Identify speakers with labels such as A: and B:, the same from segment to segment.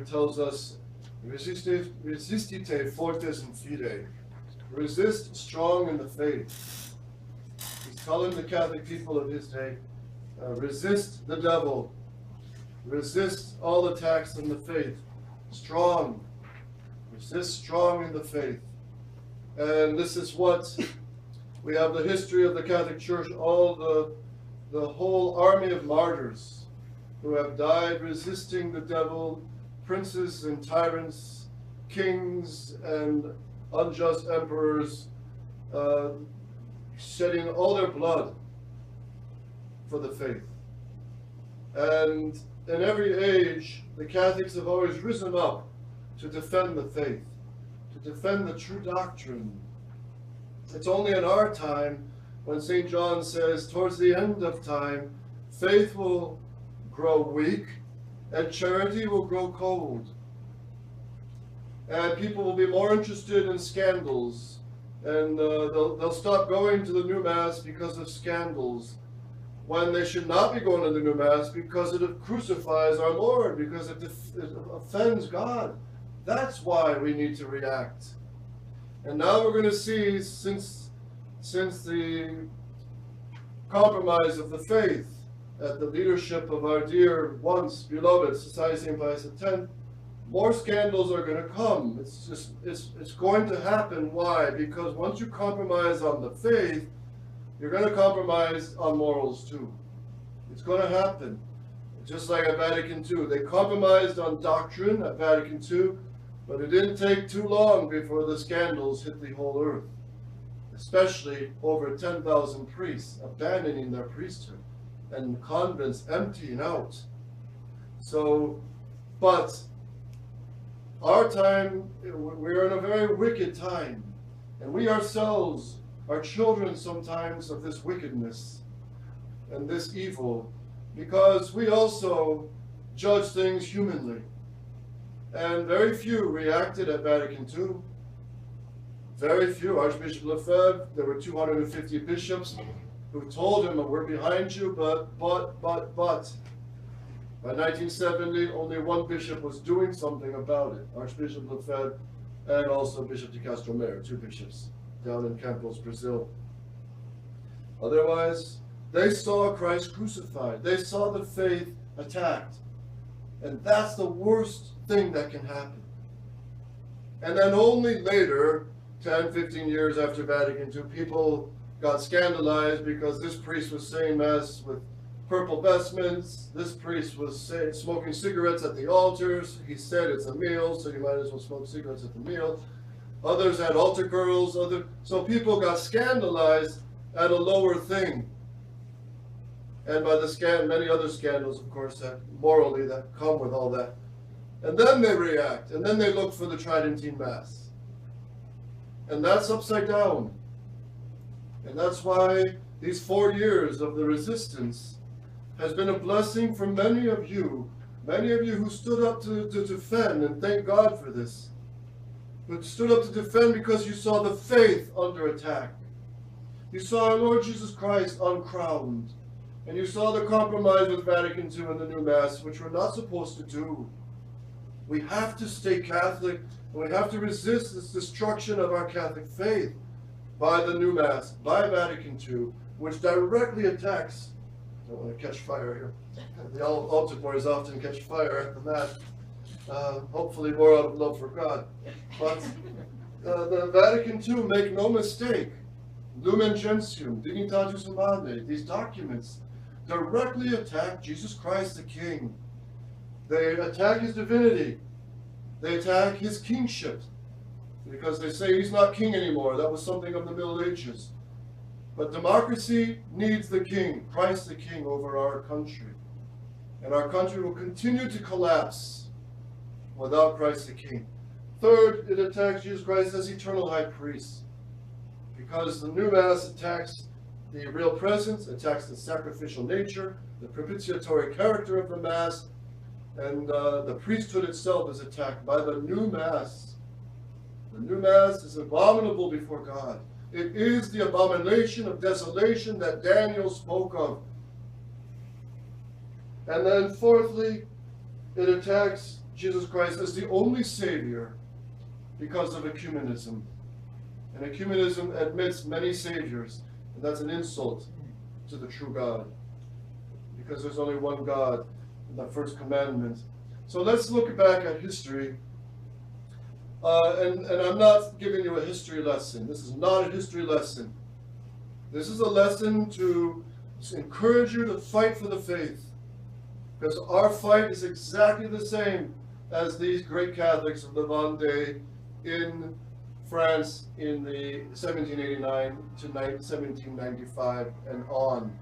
A: tells us, resistite fortes in fide. Resist strong in the faith. He's telling the Catholic people of his day, resist the devil. Resist all attacks on the faith. Strong. Resist strong in the faith. And this is what we have the history of the Catholic Church, all the whole army of martyrs who have died resisting the devil, princes and tyrants, kings and unjust emperors, shedding all their blood for the faith. And in every age, the Catholics have always risen up to defend the faith, to defend the true doctrine. It's only in our time when St. John says, towards the end of time, faith will grow weak and charity will grow cold. And people will be more interested in scandals, and they'll stop going to the new Mass because of scandals, when they should not be going to the new Mass because it crucifies our Lord, because it offends God. That's why we need to react. And now we're going to see, since the compromise of the faith at the leadership of our dear, once beloved Society St. Pius X, more scandals are going to come. It's going to happen. Why? Because once you compromise on the faith, you're going to compromise on morals too. It's going to happen. Just like at Vatican II. They compromised on doctrine at Vatican II, but it didn't take too long before the scandals hit the whole earth. Especially over 10,000 priests abandoning their priesthood and convents emptying out. So, but our time, we're in a very wicked time, and we ourselves are children sometimes of this wickedness and this evil, because we also judge things humanly. And very few reacted at Vatican II. Very few. Archbishop Lefebvre, there were 250 bishops who told him, we're behind you, but. By 1970, only one bishop was doing something about it, Archbishop Lefebvre and also Bishop de Castro-Meira, two bishops down in Campos, Brazil. Otherwise, they saw Christ crucified. They saw the faith attacked. And that's the worst thing that can happen. And then only later, 10, 15 years after Vatican II, people got scandalized because this priest was saying Mass with purple vestments. This priest was smoking cigarettes at the altars. He said it's a meal, so you might as well smoke cigarettes at the meal. Others had altar girls. So people got scandalized at a lower thing. And by many other scandals, of course, that morally that come with all that. And then they react, and then they look for the Tridentine Mass. And that's upside down. And that's why these 4 years of the resistance has been a blessing for many of you who stood up to defend, and thank God for this. But stood up to defend because you saw the faith under attack. You saw our Lord Jesus Christ uncrowned. And you saw the compromise with Vatican II and the new Mass, which we're not supposed to do. We have to stay Catholic, and we have to resist this destruction of our Catholic faith by the new Mass, by Vatican II, which directly attacks. I don't want to catch fire here. The altar boys often catch fire at the Mass, hopefully more out of love for God. But the Vatican II, make no mistake, Lumen Gentium, Dignitatis Humanae, these documents directly attack Jesus Christ the King. They attack his divinity. They attack his kingship, because they say he's not king anymore. That was something of the Middle Ages. But democracy needs the king, Christ the King, over our country. And our country will continue to collapse without Christ the King. Third, it attacks Jesus Christ as eternal high priest, because the new Mass attacks the real presence, attacks the sacrificial nature, the propitiatory character of the Mass, and the priesthood itself is attacked by the new Mass. The new Mass is abominable before God. It is the abomination of desolation that Daniel spoke of. And then fourthly, it attacks Jesus Christ as the only Savior because of ecumenism. And ecumenism admits many saviors, and that's an insult to the true God, because there's only one God in the first commandment. So let's look back at history. And I'm not giving you a history lesson. This is not a history lesson. This is a lesson to encourage you to fight for the faith, because our fight is exactly the same as these great Catholics of the Vendée in France in the 1789 to 1795 and on.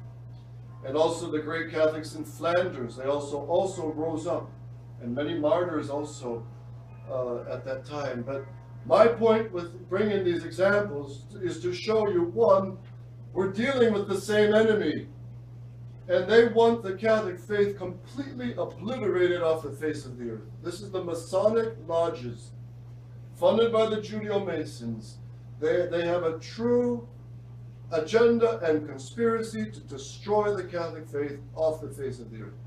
A: And also the great Catholics in Flanders, they also rose up, and many martyrs also at that time. But my point with bringing these examples is to show you, one, we're dealing with the same enemy, and they want the Catholic faith completely obliterated off the face of the earth. This is the Masonic lodges, funded by the Judeo-Masons. They have a true agenda and conspiracy to destroy the Catholic faith off the face of the earth.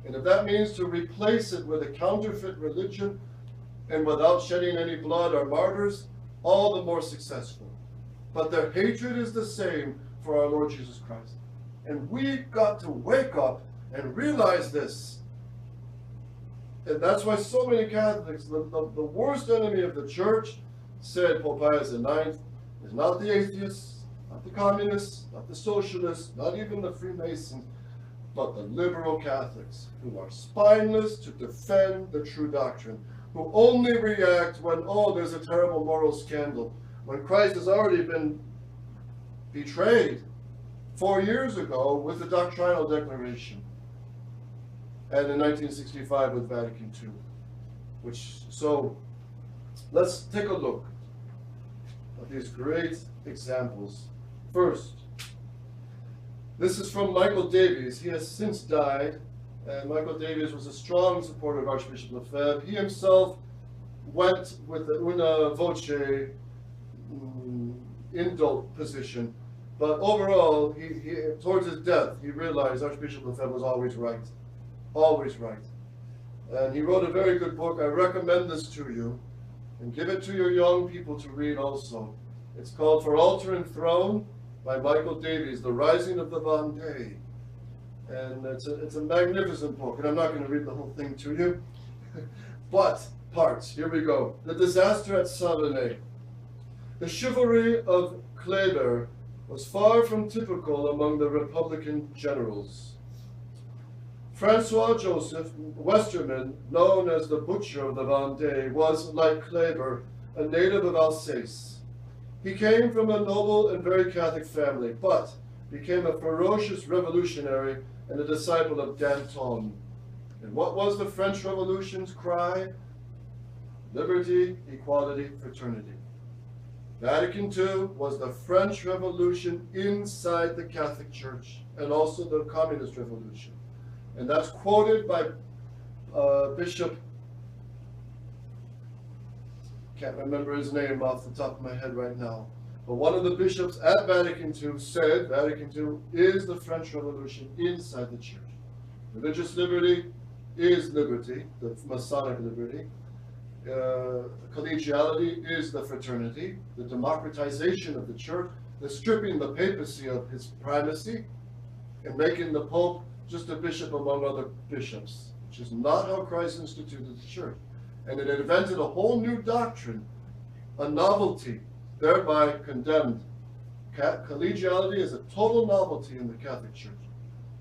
A: And if that means to replace it with a counterfeit religion and without shedding any blood or martyrs, all the more successful. But their hatred is the same for our Lord Jesus Christ. And we've got to wake up and realize this. And that's why so many Catholics, the worst enemy of the church, said Pope Pius IX, is not the atheists, not the communists, not the socialists, not even the Freemasons, but the liberal Catholics, who are spineless to defend the true doctrine, who only react when, oh, there's a terrible moral scandal, when Christ has already been betrayed 4 years ago with the doctrinal declaration, and in 1965 with Vatican II. So let's take a look at these great examples. First, this is from Michael Davies. He has since died, and Michael Davies was a strong supporter of Archbishop Lefebvre. He himself went with the una voce indult position, but overall, he towards his death, he realized Archbishop Lefebvre was always right. Always right. And he wrote a very good book. I recommend this to you, and give it to your young people to read also. It's called For Altar and Throne by Michael Davies, The Rising of the Vendée. And it's a magnificent book, and I'm not going to read the whole thing to you, but parts. Here we go. The disaster at Savonay. The chivalry of Kleber was far from typical among the Republican generals. Francois Joseph Westermann, known as the Butcher of the Vendée, was, like Kleber, a native of Alsace. He came from a noble and very Catholic family, but became a ferocious revolutionary and a disciple of Danton. And what was the French Revolution's cry? Liberty, equality, fraternity. Vatican II was the French Revolution inside the Catholic Church, and also the Communist Revolution. And that's quoted by Bishop, can't remember his name off the top of my head right now, but one of the bishops at Vatican II said Vatican II is the French Revolution inside the church. Religious liberty is liberty, the Masonic liberty. Collegiality is the fraternity, the democratization of the church, the stripping the papacy of his primacy, and making the Pope just a bishop among other bishops, which is not how Christ instituted the church. And it invented a whole new doctrine, a novelty, thereby condemned. Collegiality is a total novelty in the Catholic Church.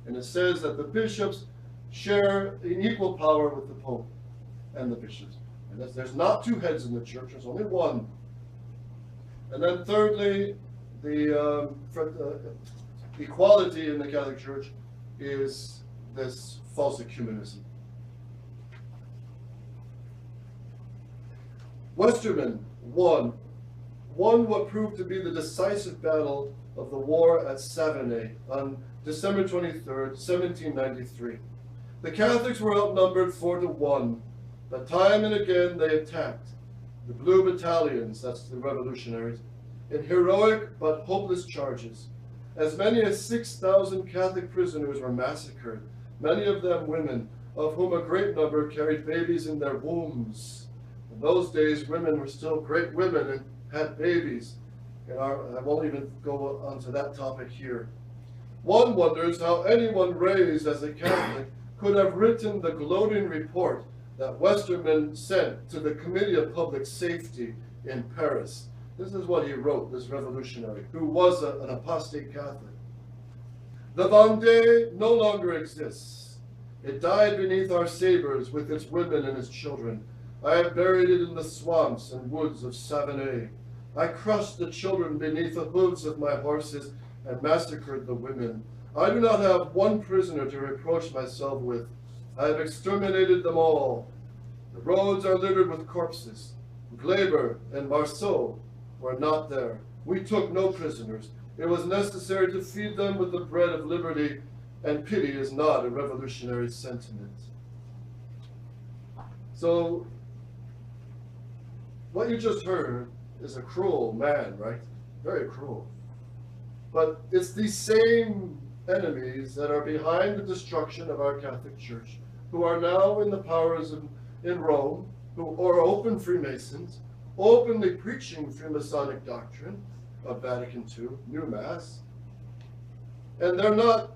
A: And it says that the bishops share in equal power with the Pope and the bishops. And there's not two heads in the church, there's only one. And then thirdly, the equality in the Catholic Church is this false ecumenism. Westermann won what proved to be the decisive battle of the war at Savonay on December 23rd, 1793. The Catholics were outnumbered 4-1, but time and again they attacked. The Blue Battalions, that's the revolutionaries, in heroic but hopeless charges. As many as 6,000 Catholic prisoners were massacred, many of them women, of whom a great number carried babies in their wombs. In those days, women were still great women and had babies. And I won't even go on to that topic here. One wonders how anyone raised as a Catholic could have written the gloating report that Westermann sent to the Committee of Public Safety in Paris. This is what he wrote, this revolutionary, who was an apostate Catholic. The Vendée no longer exists. It died beneath our sabers with its women and its children. I have buried it in the swamps and woods of Savonay. I crushed the children beneath the hooves of my horses and massacred the women. I do not have one prisoner to reproach myself with. I have exterminated them all. The roads are littered with corpses. Gleber and Marceau were not there. We took no prisoners. It was necessary to feed them with the bread of liberty, and pity is not a revolutionary sentiment. So, what you just heard is a cruel man, right? Very cruel. But it's these same enemies that are behind the destruction of our Catholic Church, who are now in the powers in Rome, who are open Freemasons, openly preaching Freemasonic doctrine of Vatican II, New Mass, and they're not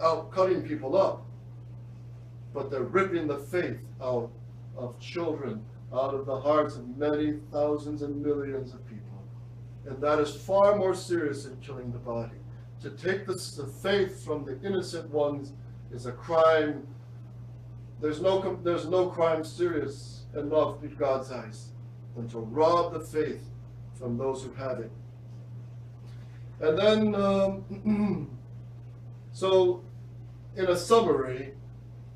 A: out cutting people up, but they're ripping the faith out of children, out of the hearts of many thousands and millions of people. And that is far more serious than killing the body. To take the faith from the innocent ones is a crime. There's no crime serious enough in God's eyes than to rob the faith from those who have it. And then, so in a summary,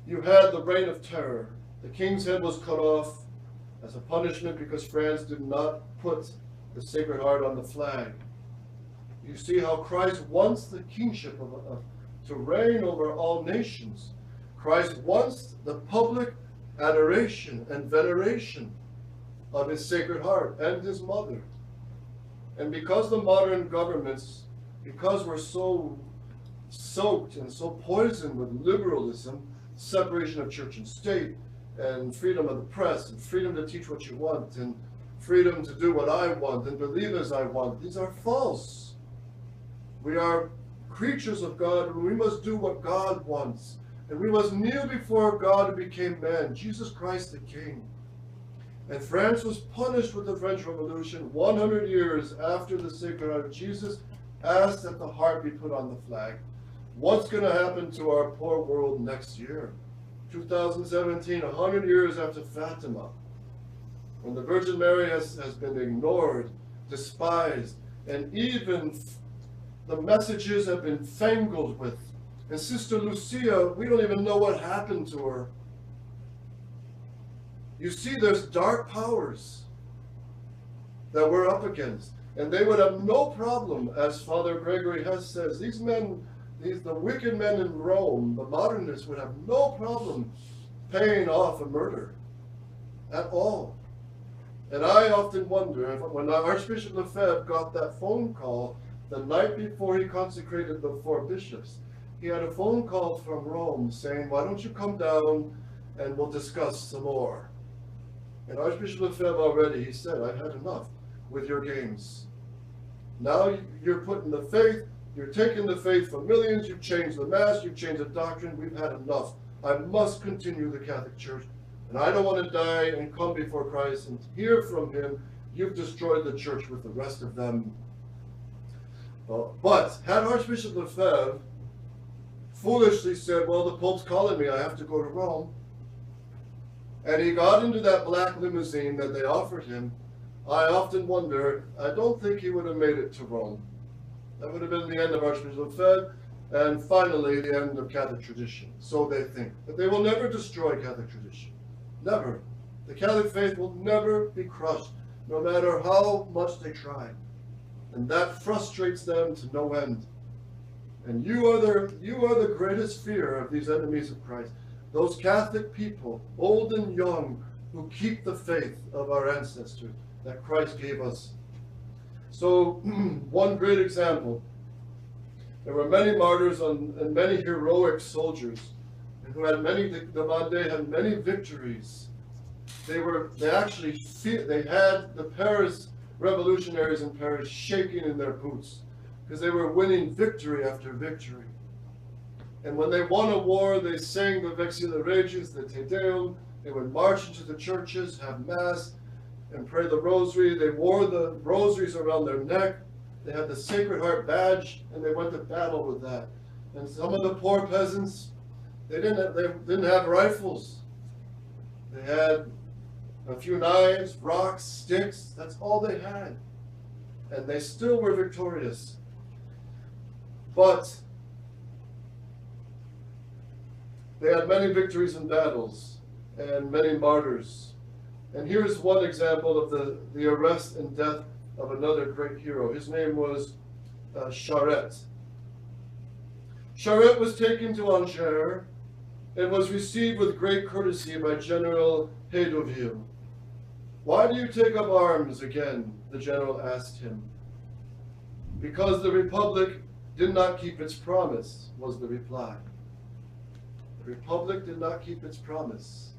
A: you had the Reign of Terror. The king's head was cut off as a punishment because France did not put the Sacred Heart on the flag. You see how Christ wants the kingship to reign over all nations. Christ wants the public adoration and veneration of his Sacred Heart and his mother. And because the modern governments, because we're so soaked and so poisoned with liberalism, separation of church and state, and freedom of the press, and freedom to teach what you want, and freedom to do what I want, and believe as I want, these are false. We are creatures of God, and we must do what God wants. And we must kneel before God who became man, Jesus Christ the King. And France was punished with the French Revolution 100 years after the Sacred Heart of Jesus asked that the heart be put on the flag. What's going to happen to our poor world next year? 2017, 100 years after Fatima, when the Virgin Mary has been ignored, despised, and even the messages have been fangled with. And Sister Lucia, we don't even know what happened to her. You see, there's dark powers that we're up against, and they would have no problem, as Father Gregory Hess says, these men, the wicked men in Rome, the modernists, would have no problem paying off a murder at all. And I often wonder, if when Archbishop Lefebvre got that phone call the night before he consecrated the 4 bishops, he had a phone call from Rome saying, why don't you come down and we'll discuss some more. And Archbishop Lefebvre already, he said, I've had enough with your games. Now you're putting the faith, you're taking the faith from millions, you've changed the Mass, you've changed the doctrine, we've had enough. I must continue the Catholic Church, and I don't want to die and come before Christ and hear from him, you've destroyed the Church with the rest of them. But had Archbishop Lefebvre foolishly said, well, the Pope's calling me, I have to go to Rome, and he got into that black limousine that they offered him, I often wonder, I don't think he would have made it to Rome. That would have been the end of Archbishop Lefebvre, and finally the end of Catholic tradition. So they think. But they will never destroy Catholic tradition. Never. The Catholic faith will never be crushed, no matter how much they try. And that frustrates them to no end. And you are the greatest fear of these enemies of Christ. Those Catholic people, old and young, who keep the faith of our ancestors that Christ gave us. So, one great example. There were many martyrs and many heroic soldiers and who had many, the Vendée had many victories. They had the Paris revolutionaries in Paris shaking in their boots because they were winning victory after victory. And when they won a war, they sang the Vexilla Regis, the Te Deum. They would march into the churches, have mass, and pray the rosary. They wore the rosaries around their neck. They had the Sacred Heart badge, and they went to battle with that. And some of the poor peasants, they didn't have rifles. They had a few knives, rocks, sticks. That's all they had. And they still were victorious. But they had many victories in battles and many martyrs. And here's one example of the arrest and death of another great hero. His name was Charette. Charette was taken to Angers and was received with great courtesy by General Hédouville. "Why do you take up arms again?" the general asked him. "Because the Republic did not keep its promise," was the reply. The Republic did not keep its promise.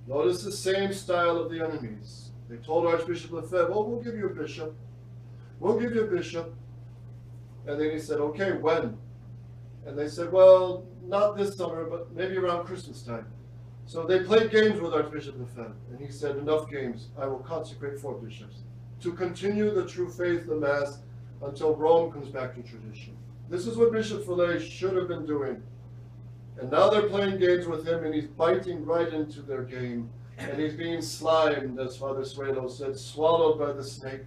A: Notice the same style of the enemies. They told Archbishop Lefebvre, "Oh, we'll give you a bishop. We'll give you a bishop." And then he said, "Okay, when?" And they said, "Well, not this summer, but maybe around Christmas time." So they played games with Archbishop Lefebvre, and he said, "Enough games. I will consecrate 4 bishops to continue the true faith, the Mass, until Rome comes back to tradition." This is what Bishop Fillet should have been doing. And now they're playing games with him, and he's biting right into their game. And he's being slimed, as Father Suelo said, swallowed by the snake.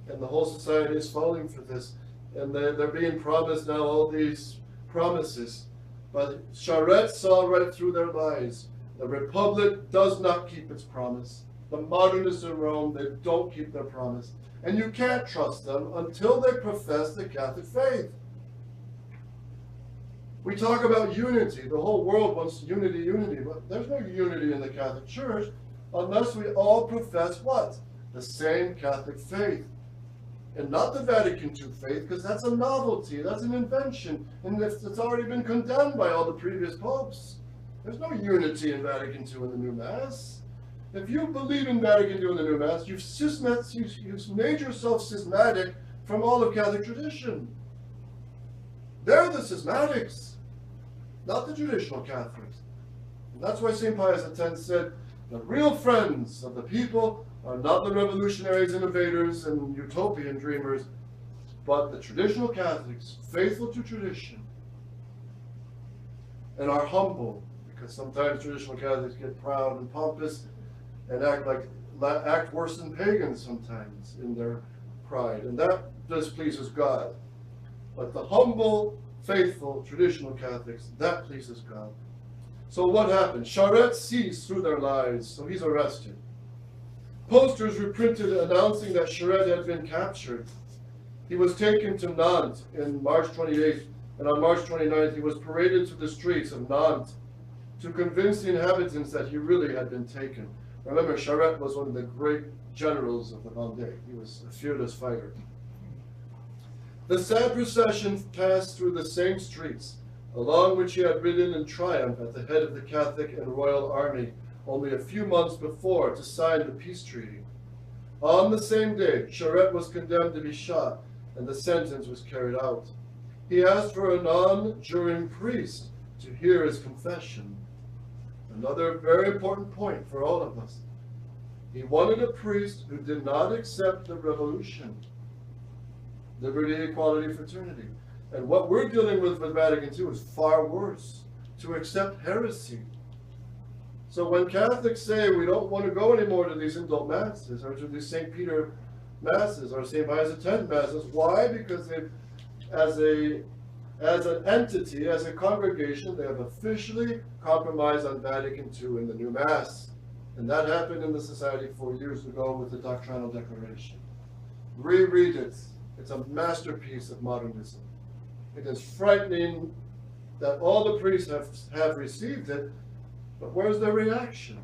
A: And the whole society is falling for this. And they're being promised now all these promises. But Charette saw right through their lies. The Republic does not keep its promise. The modernists in Rome, they don't keep their promise. And you can't trust them until they profess the Catholic faith. We talk about unity. The whole world wants unity, unity. But there's no unity in the Catholic Church unless we all profess what? The same Catholic faith. And not the Vatican II faith, because that's a novelty, that's an invention, and it's already been condemned by all the previous popes. There's no unity in Vatican II in the New Mass. If you believe in Vatican II in the New Mass, you've made yourself schismatic from all of Catholic tradition. They're the schismatics, not the traditional Catholics. And that's why St. Pius X said, the real friends of the people are not the revolutionaries, innovators, and utopian dreamers, but the traditional Catholics, faithful to tradition, and are humble, because sometimes traditional Catholics get proud and pompous and act worse than pagans sometimes in their pride, and that displeases God. But the humble, faithful, traditional Catholics, that pleases God. So what happened? Charette sees through their lies, so he's arrested. Posters were printed announcing that Charette had been captured. He was taken to Nantes in March 28th, and on March 29th he was paraded to the streets of Nantes to convince the inhabitants that he really had been taken. Remember, Charette was one of the great generals of the Vendée. He was a fearless fighter. The sad procession passed through the same streets, along which he had ridden in triumph at the head of the Catholic and royal army only a few months before to sign the peace treaty. On the same day, Charette was condemned to be shot, and the sentence was carried out. He asked for a non-juring priest to hear his confession. Another very important point for all of us. He wanted a priest who did not accept the revolution. Liberty, equality, fraternity. And what we're dealing with Vatican II is far worse, to accept heresy. So when Catholics say we don't want to go anymore to these indult masses, or to these St. Peter masses, or St. Pius X masses, why? Because they've, as an entity, as a congregation, they have officially compromised on Vatican II in the new Mass. And that happened in the Society 4 years ago with the Doctrinal Declaration. Reread it. It's a masterpiece of modernism. It is frightening that all the priests have received it, but where's their reaction?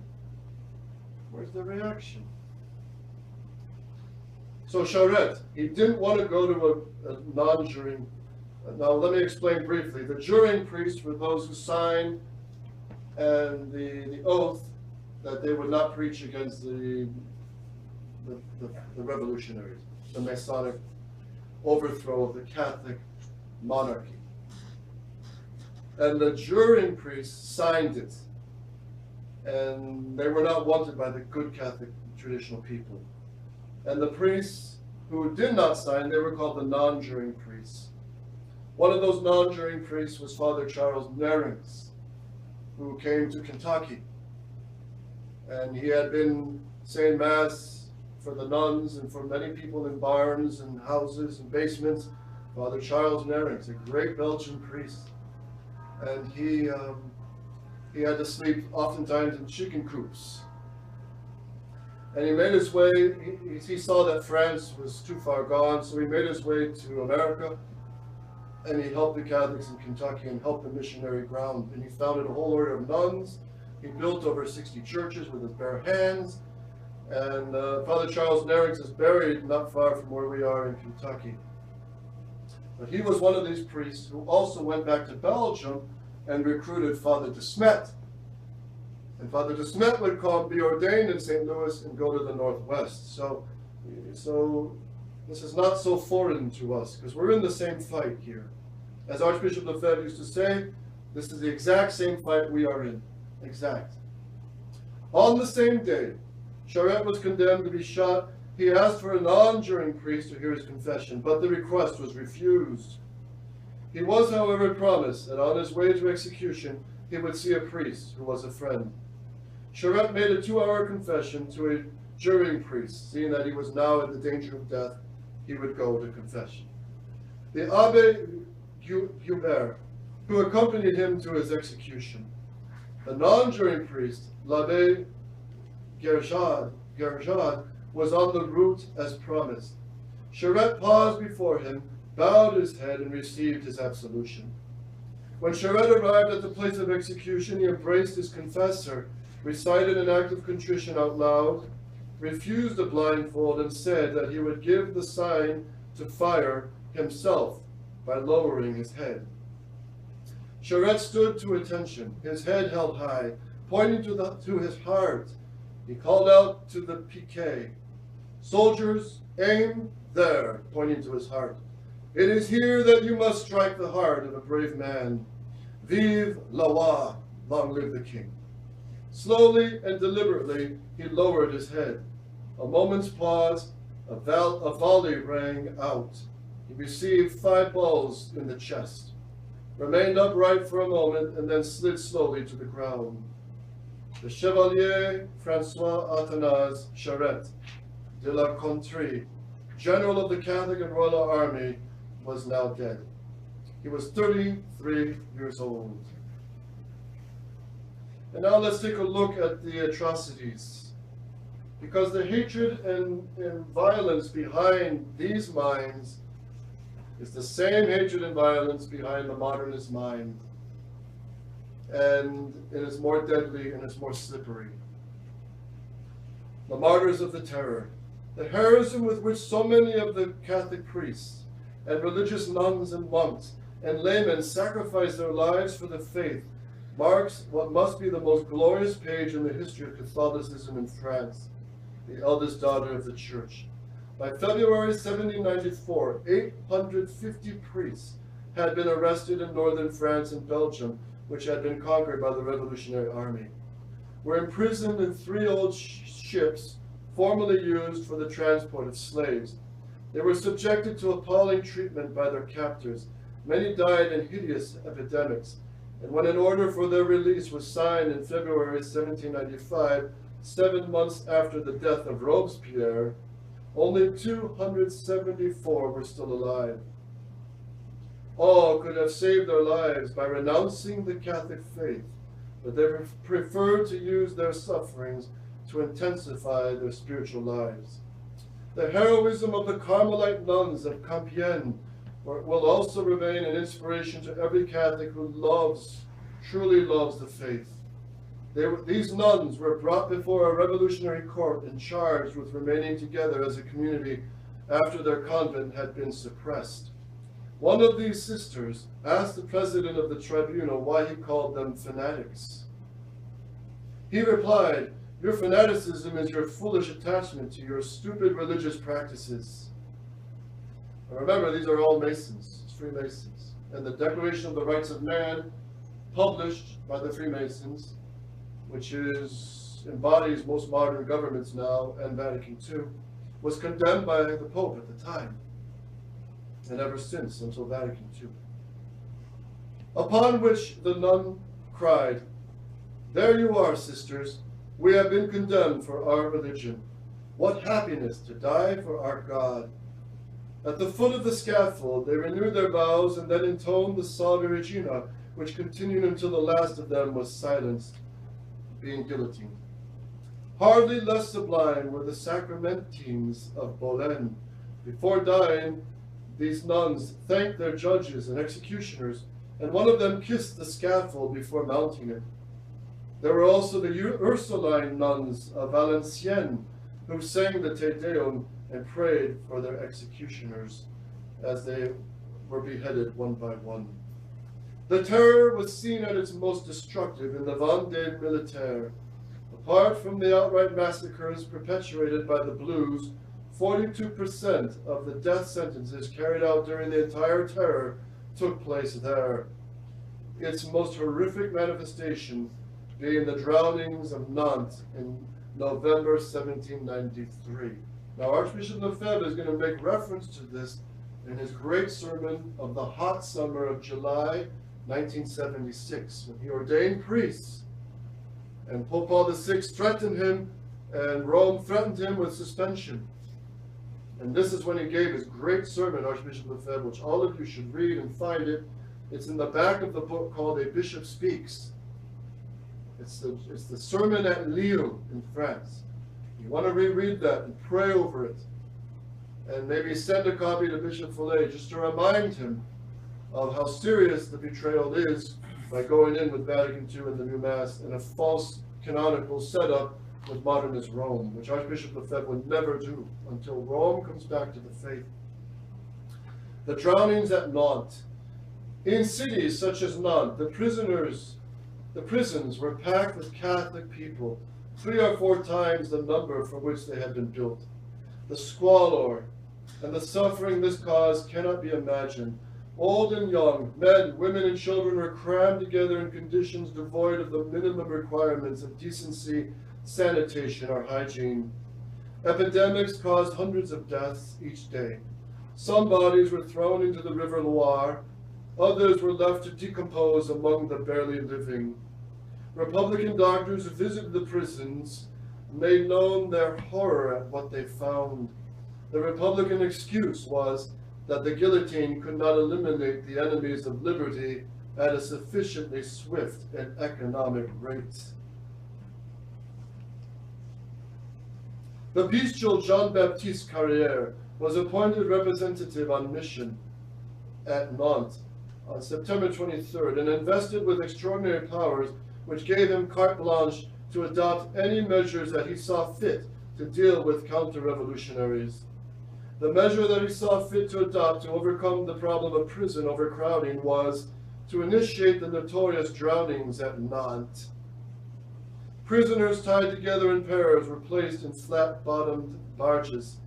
A: Where's the reaction? So Charette, he didn't want to go to a non-juring Now let me explain briefly. The juring priests were those who signed and the oath that they would not preach against the revolutionaries, the Masonic overthrow of the Catholic monarchy. And the juring priests signed it, and they were not wanted by the good Catholic traditional people. And the priests who did not sign, they were called the non-juring priests. One of those non-juring priests was Father Charles Marius, who came to Kentucky. And he had been saying Mass for the nuns and for many people in barns and houses and basements. Father Charles Marius, a great Belgian priest. And he had to sleep oftentimes in chicken coops. And he made his way, he saw that France was too far gone, so he made his way to America, and he helped the Catholics in Kentucky and helped the missionary ground. And he founded a whole order of nuns. He built over 60 churches with his bare hands. And Father Charles Marius is buried not far from where we are in Kentucky. But he was one of these priests who also went back to Belgium and recruited Father de Smet. And Father de Smet would be ordained in St. Louis and go to the Northwest. So this is not so foreign to us, because we're in the same fight here. As Archbishop Lefebvre used to say, this is the exact same fight we are in. Exact. On the same day, Charette was condemned to be shot. He asked for a non-juring priest to hear his confession, but the request was refused. He was, however, promised that on his way to execution, he would see a priest who was a friend. Charette made a 2-hour confession to a juring priest. Seeing that he was now in the danger of death, he would go to confession. The Abbé Hubert, who accompanied him to his execution, the non-juring priest, l'Abbé Gerjard, was on the route as promised. Charette paused before him, bowed his head, and received his absolution. When Charette arrived at the place of execution, he embraced his confessor, recited an act of contrition out loud, refused the blindfold, and said that he would give the sign to fire himself by lowering his head. Charette stood to attention, his head held high, pointing to his heart. He called out to the piquet, "Soldiers, aim there," pointing to his heart. "It is here that you must strike the heart of a brave man. Vive le roi, long live the king." Slowly and deliberately, he lowered his head. A moment's pause, a volley rang out. He received 5 balls in the chest, remained upright for a moment, and then slid slowly to the ground. The Chevalier François Athanase Charette de la Contrie, General of the Catholic and Royal Army, was now dead. He was 33 years old. And now let's take a look at the atrocities, because the hatred and violence behind these minds is the same hatred and violence behind the modernist mind, and it is more deadly and it's more slippery. The martyrs of the terror, the heroism with which so many of the Catholic priests and religious nuns and monks and laymen sacrificed their lives for the faith, marks what must be the most glorious page in the history of Catholicism in France, the eldest daughter of the Church. By February 1794, 850 priests had been arrested in northern France and Belgium, which had been conquered by the Revolutionary Army, were imprisoned in 3 old ships formerly used for the transport of slaves. They were subjected to appalling treatment by their captors. Many died in hideous epidemics. And when an order for their release was signed in February 1795, 7 months after the death of Robespierre, only 274 were still alive. All could have saved their lives by renouncing the Catholic faith, but they preferred to use their sufferings to intensify their spiritual lives. The heroism of the Carmelite nuns of Compiègne will also remain an inspiration to every Catholic who truly loves the faith. These nuns were brought before a revolutionary court and charged with remaining together as a community after their convent had been suppressed. One of these sisters asked the president of the tribunal why he called them fanatics. He replied, "Your fanaticism is your foolish attachment to your stupid religious practices." And remember, these are all Masons, Freemasons. And the Declaration of the Rights of Man, published by the Freemasons, which embodies most modern governments now, and Vatican II, was condemned by the Pope at the time, and ever since, until Vatican II. Upon which the nun cried, "There you are, sisters. We have been condemned for our religion. What happiness to die for our God." At the foot of the scaffold, they renewed their vows and then intoned the Salve Regina, which continued until the last of them was silenced, being guillotined. Hardly less sublime were the sacramentines of Boulogne. Before dying, these nuns thanked their judges and executioners, and one of them kissed the scaffold before mounting it. There were also the Ursuline nuns of Valenciennes, who sang the Te Deum and prayed for their executioners as they were beheaded one by one. The terror was seen at its most destructive in the Vendée militaire. Apart from the outright massacres perpetuated by the Blues, 42% of the death sentences carried out during the entire terror took place there. Its most horrific manifestation being the drownings of Nantes in November 1793. Now, Archbishop Lefebvre is going to make reference to this in his great sermon of the hot summer of July 1976, when he ordained priests, and Pope Paul VI threatened him, and Rome threatened him with suspension. And this is when he gave his great sermon, Archbishop Lefebvre, which all of you should read and find it. It's in the back of the book called A Bishop Speaks. It's the sermon at Lille in France. You want to reread that and pray over it. And maybe send a copy to Bishop Follet just to remind him of how serious the betrayal is by going in with Vatican II and the new Mass in a false canonical setup with modernist Rome, which Archbishop Lefebvre would never do until Rome comes back to the faith. The drownings at Nantes. In cities such as Nantes, the prisons were packed with Catholic people, 3 or 4 times the number for which they had been built. The squalor and the suffering this caused cannot be imagined. Old and young, men, women, and children were crammed together in conditions devoid of the minimum requirements of decency, sanitation, or hygiene. Epidemics caused hundreds of deaths each day. Some bodies were thrown into the river Loire. Others were left to decompose among the barely living. Republican doctors who visited the prisons made known their horror at what they found. The Republican excuse was that the guillotine could not eliminate the enemies of liberty at a sufficiently swift and economic rate. The bestial Jean-Baptiste Carrière was appointed representative on mission at Nantes on September 23rd and invested with extraordinary powers which gave him carte blanche to adopt any measures that he saw fit to deal with counter-revolutionaries. The measure that he saw fit to adopt to overcome the problem of prison overcrowding was to initiate the notorious drownings at Nantes. Prisoners tied together in pairs were placed in flat-bottomed barges.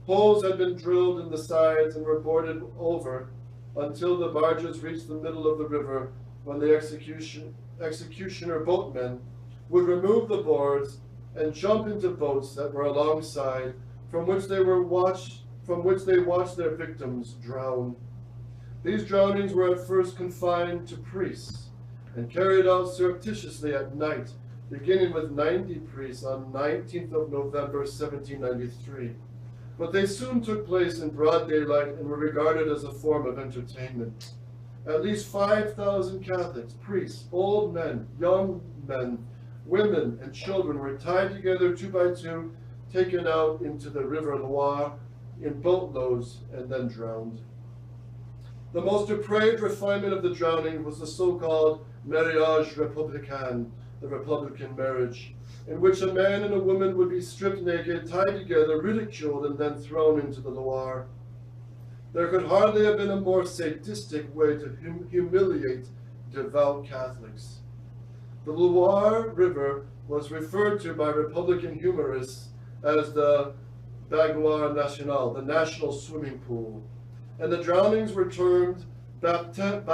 A: Holes had been drilled in the sides and were boarded over until the barges reached the middle of the river, when the executioner boatmen would remove the boards and jump into boats that were alongside, from which they watched their victims drown. These drownings were at first confined to priests and carried out surreptitiously at night, beginning with 90 priests on 19th of November 1793. But they soon took place in broad daylight and were regarded as a form of entertainment. At least 5,000 Catholics, priests, old men, young men, women, and children were tied together 2 by 2, taken out into the river Loire in boatloads, and then drowned. The most depraved refinement of the drowning was the so-called mariage républicain, the Republican marriage, in which a man and a woman would be stripped naked, tied together, ridiculed, and then thrown into the Loire. There could hardly have been a more sadistic way to humiliate devout Catholics. The Loire River was referred to by Republican humorists as the Baignoire National, the national swimming pool, and the drownings were termed baptême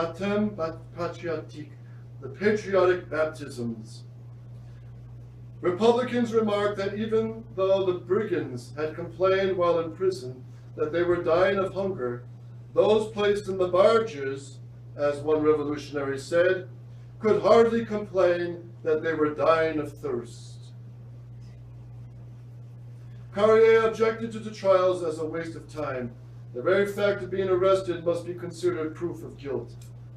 A: patriotique, the patriotic baptisms. Republicans remarked that even though the brigands had complained while in prison that they were dying of hunger, those placed in the barges, as one revolutionary said, could hardly complain that they were dying of thirst. Carrier objected to the trials as a waste of time. The very fact of being arrested must be considered proof of guilt.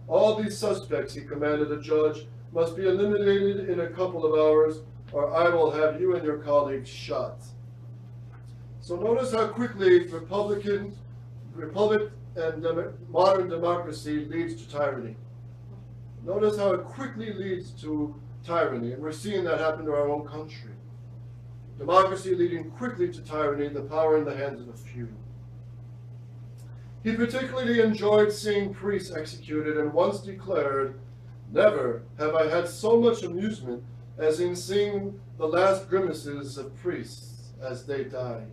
A: All these suspects, he commanded the judge, must be eliminated in a couple of hours, or I will have you and your colleagues shot. So notice how quickly republic and modern democracy leads to tyranny. Notice how it quickly leads to tyranny, and we're seeing that happen to our own country. Democracy leading quickly to tyranny, the power in the hands of a few. He particularly enjoyed seeing priests executed and once declared, "Never have I had so much amusement as in seeing the last grimaces of priests as they die."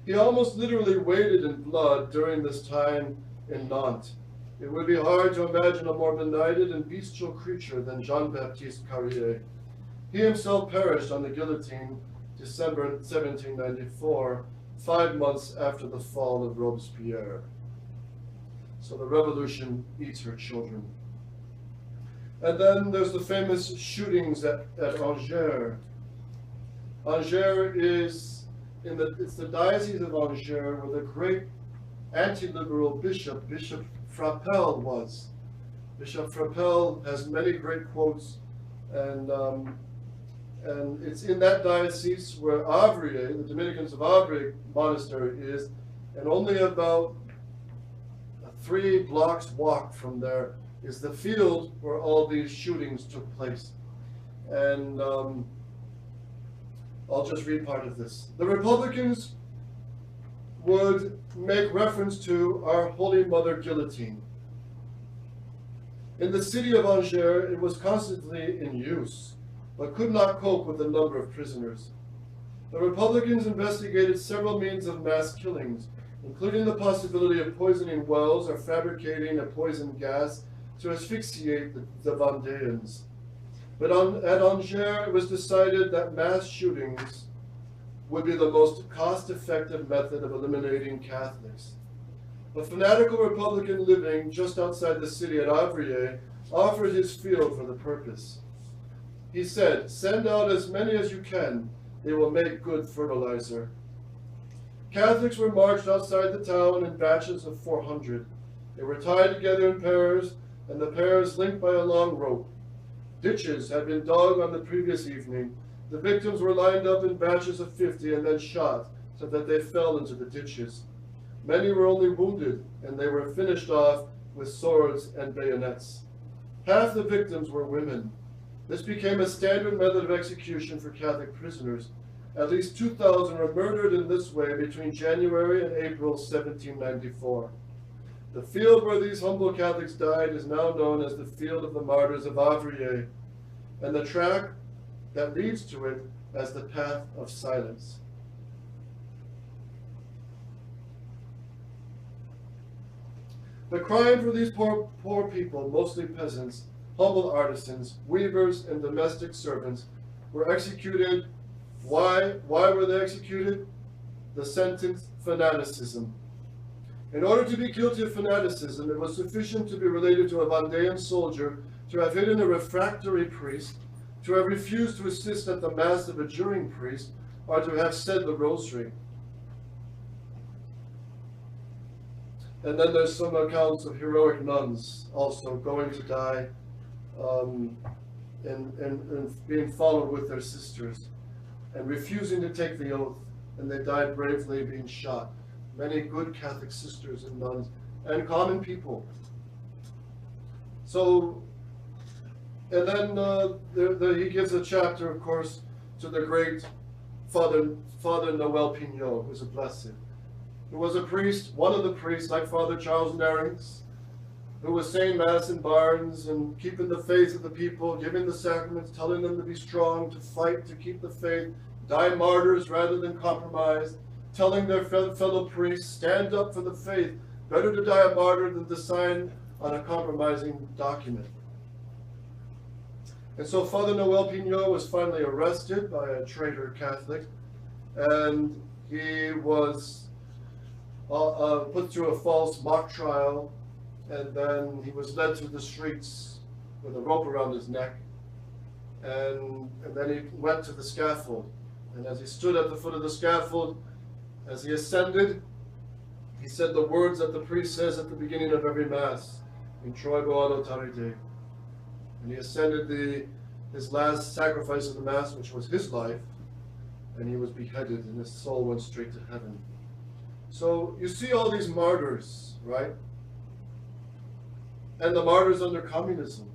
A: He almost literally waded in blood during this time in Nantes. It would be hard to imagine a more benighted and bestial creature than Jean-Baptiste Carrier. He himself perished on the guillotine December 1794, 5 months after the fall of Robespierre. So the revolution eats her children. And then there's the famous shootings at Angers. Angers is it's the diocese of Angers where the great anti-liberal Bishop Frappel was. Bishop Frappel has many great quotes, and it's in that diocese where Avrier, the Dominicans of Avrier monastery is, and only about 3 blocks walk from there is the field where all these shootings took place. And I'll just read part of this. The Republicans would make reference to our Holy Mother guillotine. In the city of Angers, it was constantly in use, but could not cope with the number of prisoners. The Republicans investigated several means of mass killings, including the possibility of poisoning wells or fabricating a poison gas to asphyxiate the Vendéans. But at Angers, it was decided that mass shootings would be the most cost-effective method of eliminating Catholics. A fanatical Republican living just outside the city at Avrier offered his field for the purpose. He said, "Send out as many as you can. They will make good fertilizer." Catholics were marched outside the town in batches of 400. They were tied together in pairs, and the pairs linked by a long rope. Ditches had been dug on the previous evening. The victims were lined up in batches of 50 and then shot so that they fell into the ditches. Many were only wounded, and they were finished off with swords and bayonets. Half the victims were women. This became a standard method of execution for Catholic prisoners. At least 2,000 were murdered in this way between January and April 1794. The field where these humble Catholics died is now known as the Field of the Martyrs of Avrier, and the track that leads to it as the Path of Silence. The crime for these poor people, mostly peasants, humble artisans, weavers, and domestic servants, were executed. Why were they executed? The sentence, fanaticism. In order to be guilty of fanaticism, it was sufficient to be related to a Vendéan soldier, to have hidden a refractory priest, to have refused to assist at the Mass of a juring priest, or to have said the Rosary. And then there's some accounts of heroic nuns also going to die and being followed with their sisters and refusing to take the oath, and they died bravely being shot. Many good Catholic sisters and nuns and common people. So, and then he gives a chapter, of course, to the great Father Noel Pignot, who's a blessed. who was a priest, one of the priests, like Father Charles Nerings, who was saying Mass in barns and keeping the faith of the people, giving the sacraments, telling them to be strong, to fight, to keep the faith, die martyrs rather than compromise, telling their fellow priests, stand up for the faith, better to die a martyr than to sign on a compromising document. And so Father Noel Pignot was finally arrested by a traitor Catholic, and he was put through a false mock trial, and then he was led through the streets with a rope around his neck, and then he went to the scaffold. And as he stood at the foot of the scaffold, as he ascended, he said the words that the priest says at the beginning of every Mass, in Troibo ad autarite. And he ascended his last sacrifice of the Mass, which was his life, and he was beheaded, and his soul went straight to heaven. So you see all these martyrs, right? And the martyrs under communism.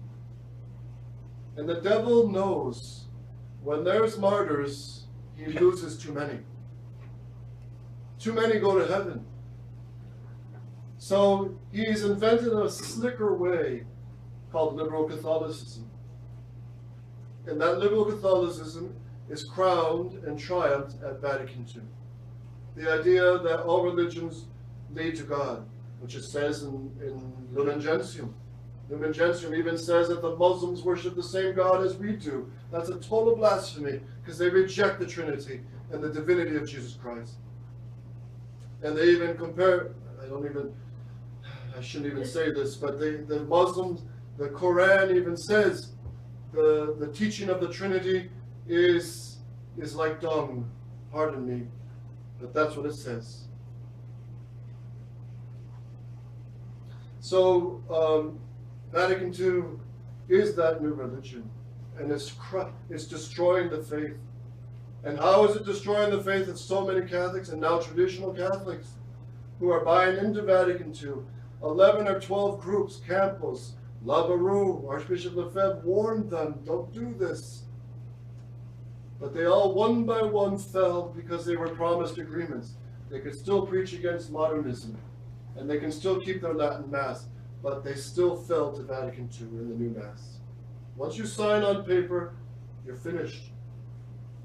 A: And the devil knows when there's martyrs, he loses too many. Too many go to heaven. So he's invented a slicker way called liberal Catholicism. And that liberal Catholicism is crowned and triumphed at Vatican II. The idea that all religions lead to God, which it says in Lumen Gentium. Lumen Gentium even says that the Muslims worship the same God as we do. That's a total blasphemy because they reject the Trinity and the divinity of Jesus Christ. And they even compare, I shouldn't even say this, but the Muslims, the Quran even says the teaching of the Trinity is like dung. Pardon me, but that's what it says. So Vatican II is that new religion, and it's destroying the faith. And how is it destroying the faith of so many Catholics and now traditional Catholics who are buying into Vatican II? 11 or 12 groups, Campos, Labarou, Archbishop Lefebvre warned them, don't do this. But they all one by one fell because they were promised agreements. They could still preach against modernism, and they can still keep their Latin Mass, but they still fell to Vatican II in the new Mass. Once you sign on paper, you're finished.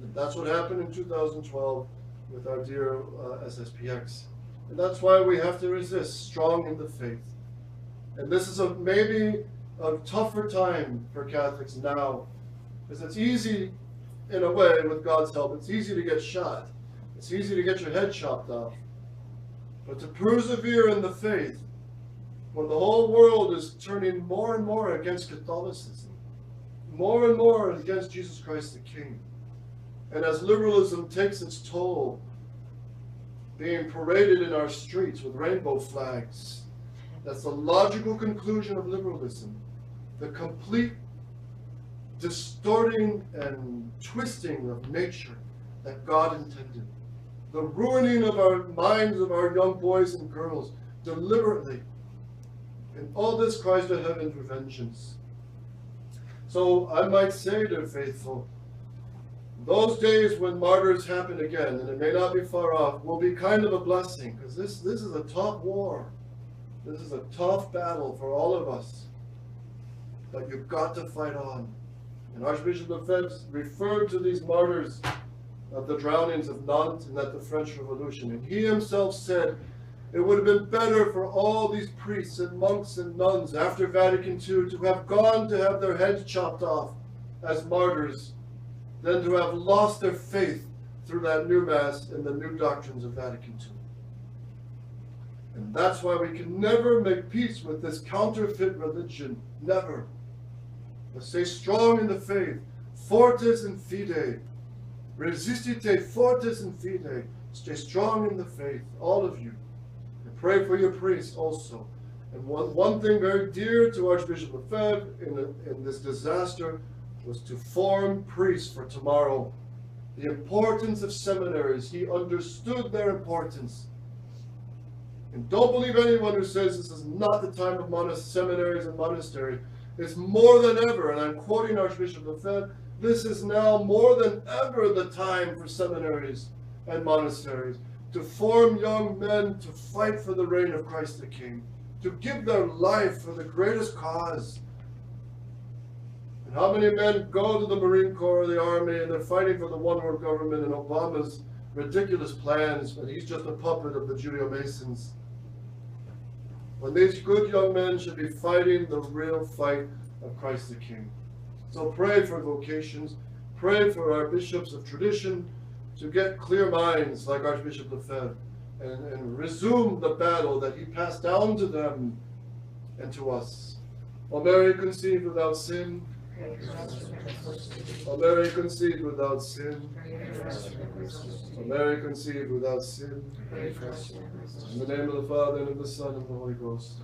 A: And that's what happened in 2012 with our dear SSPX. And that's why we have to resist, strong in the faith. And this is maybe a tougher time for Catholics now, because it's easy, in a way, with God's help, it's easy to get shot. It's easy to get your head chopped off. But to persevere in the faith, when the whole world is turning more and more against Catholicism, more and more against Jesus Christ the King, and as liberalism takes its toll, being paraded in our streets with rainbow flags, that's the logical conclusion of liberalism. The complete distorting and twisting of nature that God intended. The ruining of our minds of our young boys and girls deliberately. And all this cries to heaven for vengeance. So I might say, dear faithful, those days when martyrs happen again, and it may not be far off, will be kind of a blessing, because this is a tough war. This is a tough battle for all of us. But you've got to fight on. And Archbishop Lefebvre referred to these martyrs of the drownings of Nantes and at the French Revolution. And he himself said, it would have been better for all these priests and monks and nuns after Vatican II to have gone to have their heads chopped off as martyrs than to have lost their faith through that new Mass and the new doctrines of Vatican II. And that's why we can never make peace with this counterfeit religion. Never. But stay strong in the faith. Fortes in fide. Resistite fortes in fide. Stay strong in the faith, all of you. And pray for your priests also. And one thing very dear to Archbishop Lefebvre in this disaster was to form priests for tomorrow. The importance of seminaries. He understood their importance. And don't believe anyone who says this is not the time of seminaries and monasteries. It's more than ever, and I'm quoting Archbishop Lefebvre, this is now more than ever the time for seminaries and monasteries. to form young men to fight for the reign of Christ the King, to give their life for the greatest cause. And how many men go to the Marine Corps or the Army and they're fighting for the one world government and Obama's ridiculous plans, but he's just a puppet of the Judeo-Masons. When these good young men should be fighting the real fight of Christ the King. So pray for vocations, pray for our bishops of tradition to get clear minds like Archbishop Lefebvre and resume the battle that he passed down to them and to us. O Mary conceived without sin, O Mary conceived without sin, O Mary conceived without sin, in the name of the Father, and of the Son, and of the Holy Ghost.